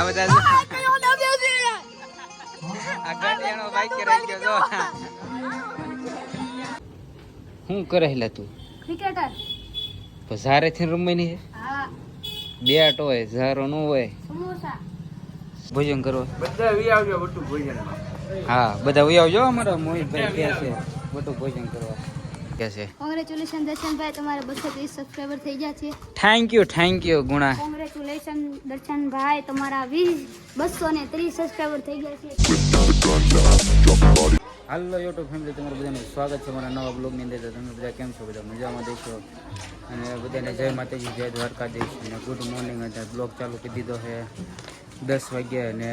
બધા આ ગાડીયાનો બાઈક રહી ગયો જો શું કરે લે તું ક્રિકેટર ઝારે થી રમવાની હે હા બેટ હોય ઝારો નો હોય સમોસા ભોજન કરો બધા વી આવજો બટુ ભોજનમાં. હા બધા વી આવજો અમારા મોહિતભાઈ કે છે બટુ ભોજન કરવા કે છે કોંગ્રેચ્યુલેશન દર્શનભાઈ તમારે 230 સબસ્ક્રાઇબર થઈ ગયા છે થેન્ક યુ ગુણા કોંગ્રેચ્યુલેશન દર્શનભાઈ તમારા 230 સબસ્ક્રાઇબર થઈ ગયા છે હાલો યુટ્યુબ ફેમિલી તમારું બધાનું સ્વાગત છે મારા નવા બ્લોગની અંદર. તમે બધા કેમ છો? બધા મજામાં દેશો અને બધાને જય માતાજી, જય દ્વારકાધીશ અને ગુડ મોર્નિંગ. અત્યારે બ્લોગ ચાલુ કરી દીધો છે 10 વાગ્યા અને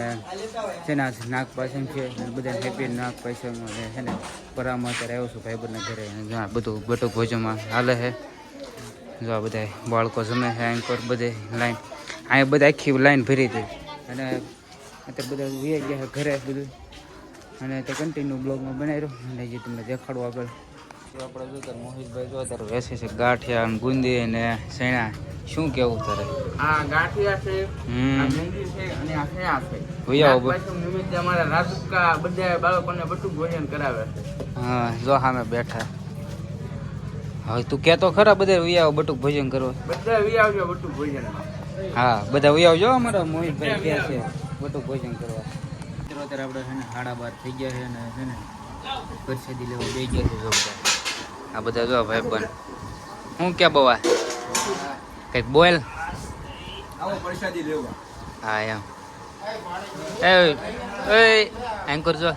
છે ને આજ નાગ પાછમ છે અને બધાને હેપી નાગ પાછમ છે ને પરામાં અત્યારે આવ્યો છું ભાઈબંધના ઘરે અને જ્યાં બધું બટુક ભોજનમાં હાલે છે. જો આ બધા બાળકો જમે છે અહીં પર બધે લાઈન અહીંયા બધા આખી લાઈન ભરી હતી અને અત્યારે બધા વી ગયા છે ઘરે બધું અને તે કન્ટિન્યુ બ્લોગમાં બનાવી રહ્યો અને જે તમને દેખાડું આગળ. આપણે જો ત્યારે મોહિતભાઈ જો અત્યારે વેસે છે ગાંઠિયા અને બુંદી અને સૈણા. શું કેવું તારે? આ ગાંઠિયા છે, આ મેંદી છે અને આ ફેણા છે. નાગપાંચમ નિમિત્તે અમારા રાજુકા બધા બાળકોને બટુક ભોજન કરાવે છે. હા જો સામે બેઠા. હવે તું કહેતો ખરા બધા વી આવો બટુક ભોજન કરવા? બધા વી આવજો બટુક ભોજનમાં. હા બધા વી આવજો અમારા મોહિતભાઈ કહે છે બટુક ભોજન કરવા. અત્યારે આપણે છે ને 12:30 થઈ ગયા છે અને છે ને પરસેદી લેવા બે ગયા છે જો બધા. આ બધા જો ભાઈ પણ હું ક્યાં બવા કંઈક બોલ. આવો પ્રસાદી લેવા. હા એમ એ એન્કર જો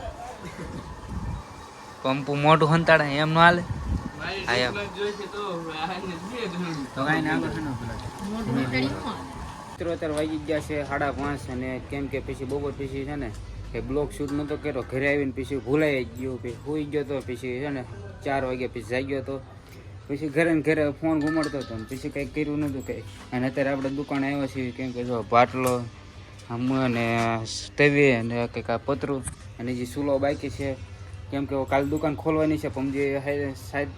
પંપુ મોઢું હંતાડે એમ નો હાલે. હા એમ તો કાંઈ ને આગળ છે ને અત્યારે વાગી ગયા છે 5:30 અને કેમ કે પછી બપોર પછી છે ને એ બ્લોગ શૂટ નહોતો કર્યો. ઘરે આવીને પછી ભૂલાઈ ગયો, પછી સૂઈ ગયો તો પછી છે ને 4 વાગ્યા પછી જાગ્યો હતો. પછી ઘરે ને ઘરે ફોન ઘુમાડતો હતો ને પછી કંઈક કર્યું નહોતું કંઈ. અને અત્યારે આપણે દુકાને આવ્યા છીએ કેમ કે જો બાટલો હમ અને તવી અને કંઈક આ પતરું અને જે ચૂલો બાકી છે કેમ કે કાલે દુકાન ખોલવાની છે. પમજી સાહેબ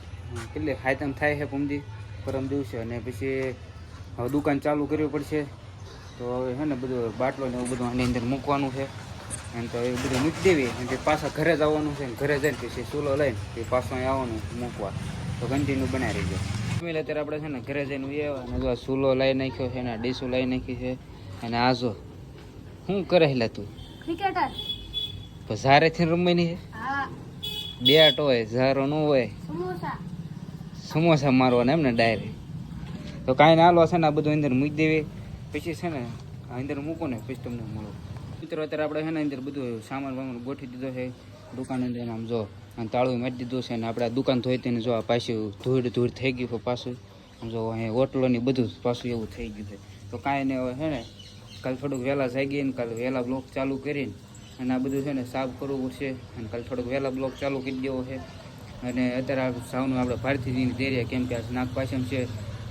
કેટલી હાયતમ થાય છે પમજી પરમ દિવસે અને પછી હવે દુકાન ચાલુ કરવી પડશે. તો હવે છે ને બધું બાટલો ને એવું બધું આની અંદર મૂકવાનું છે એમ તો એ બધું મૂકી દેવી અને પાછા ઘરે જ આવવાનું છે. ઘરે જઈને પછી ચૂલો લઈને પછી પાછું અહીં આવવાનું મૂકવા. તો કન્ટિન્યુ બનાવી રહીજો. અત્યારે આપણે છે ને ઘરે જઈને આવ્યા અને જો ચૂલો લઈ નાખ્યો છે ને ડીશું લઈ નાખી છે અને આ જો શું કરે લે તું ક્રિકેટર ઝારેથી રમવાની છે હા બેટ હોય ઝારો ન હોય સમોસા સમોસા મારવાના એમ ને ડાયરેક્ટ. તો કાંઈ ના હાલો છે ને આ બધું અંદર મૂકી દેવી પછી છે ને અંદર મૂકો ને પછી તમને મળો. મિત્રો અત્યારે આપણે છે ને અંદર બધું સામાન વામાન ગોઠવી દીધો છે દુકાન અંદર. આમ જો અને તાળું મારી દીધું છે ને આપણે આ દુકાન ધોઈતી ને જો આ પાછું ધૂળ થઈ ગયું છે પાછું. જો અહીંયા ઓટલો ને બધું પાછું એવું થઈ ગયું છે. તો કાંઈ નહીં હવે છે ને કાલે થોડુંક વહેલા જાગીને કાલે વહેલા બ્લોક ચાલુ કરીને અને આ બધું છે ને સાફ કરવું પડશે અને કાલે થોડુંક વહેલા બ્લોક ચાલુ કરી દેવો છે. અને અત્યારે જવાનું આપણે ભારતીજીની દેરિયા કેમ કે આ નાગ પાછમ છે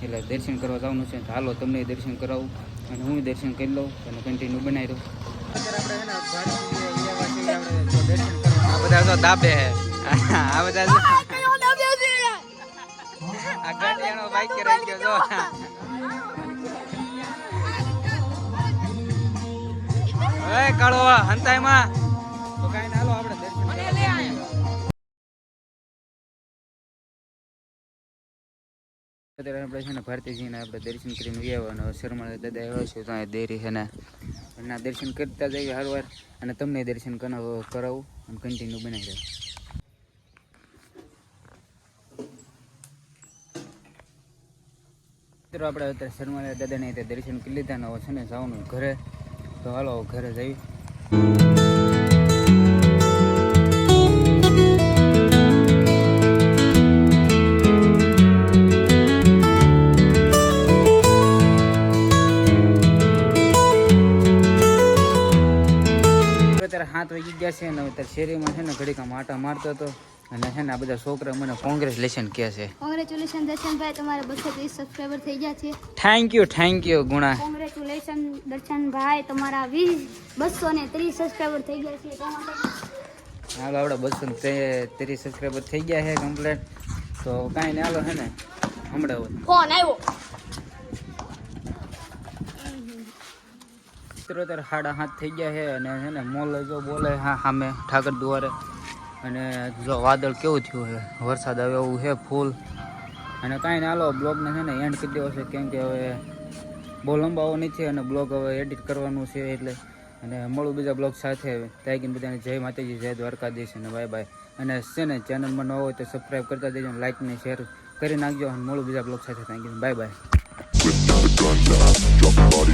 એટલે દર્શન કરવા જવાનું છે. તો હાલો તમને દર્શન કરાવું અને હું દર્શન કરી લઉં અને કન્ટિન્યુ બનાવી દઉં. અત્યારે આપણે છે ને દર્શન કરવા આ બધા તો દાબે આ બધા આ ગાડીયાનો બાઈક રહી ગયો જો એ કાળો હંતાઈમાં. તો કાંઈ ના હાલો આપણે દર્શન અત્યારે આપણે છે ને ભારતીજીને આપણે દર્શન કરીને આવ્યા અને શર્મા દાદા આવ્યા છે તો દેરી છે ને એના દર્શન કરતા જઈએ હરવાર અને તમને દર્શન કરાવું અને કન્ટિન્યુ બનાવી દઉં. મિત્રો આપણે અત્યારે શર્મા દાદાને દર્શન કરી લીધા ને હવે છે ને જવાનું ઘરે. તો હાલો ઘરે જઈ. અત્યારે 7 વાગી ગયા છે ને અત્યારે શેરીમાં છે ને ઘડીક આટા મારતો હતો અને છે ને આ બધા છોકરા મને કોંગ્રેચ્યુલેશન કહે છે. કોંગ્રેચ્યુલેશન દર્શનભાઈ તમારે 230 સબસ્ક્રાઇબર થઈ ગયા છે થેન્ક યુ ગુણા. કોંગ્રેચ્યુલેશન દર્શનભાઈ તમારા 230 સબસ્ક્રાઇબર થઈ ગયા છે. હાલો આપણે 230 સબસ્ક્રાઈબર થઈ ગયા છે કમ્પ્લીટ. તો કાંઈ નહીં હાલો છે ને હમણાં ફોન આવ્યો મિત્રો અત્યારે 7:30 થઈ ગયા છે અને છે ને મોલ જો બોલે હા સામે ઠાકર દ્વારે અને જો વાદળ કેવું થયું છે વરસાદ આવે એવું છે ફૂલ અને કાંઈ ના હાલો બ્લોગને છે ને એન્ડ કરી દેવો છે કેમ કે હવે બહુ લંબાવો નથી અને બ્લોગ હવે એડિટ કરવાનું છે એટલે અને મળું બીજા બ્લોગ સાથે ત્યાં બધાને જય માતાજી જય દ્વારકાધીશ અને બાય બાય અને છે ને ચેનલમાં ન હોય તો સબસ્ક્રાઈબ કરતા દેજો લાઇક ને શેર કરી નાખજો અને મળું બીજા બ્લોગ સાથે થેન્ક યુ બાય બાય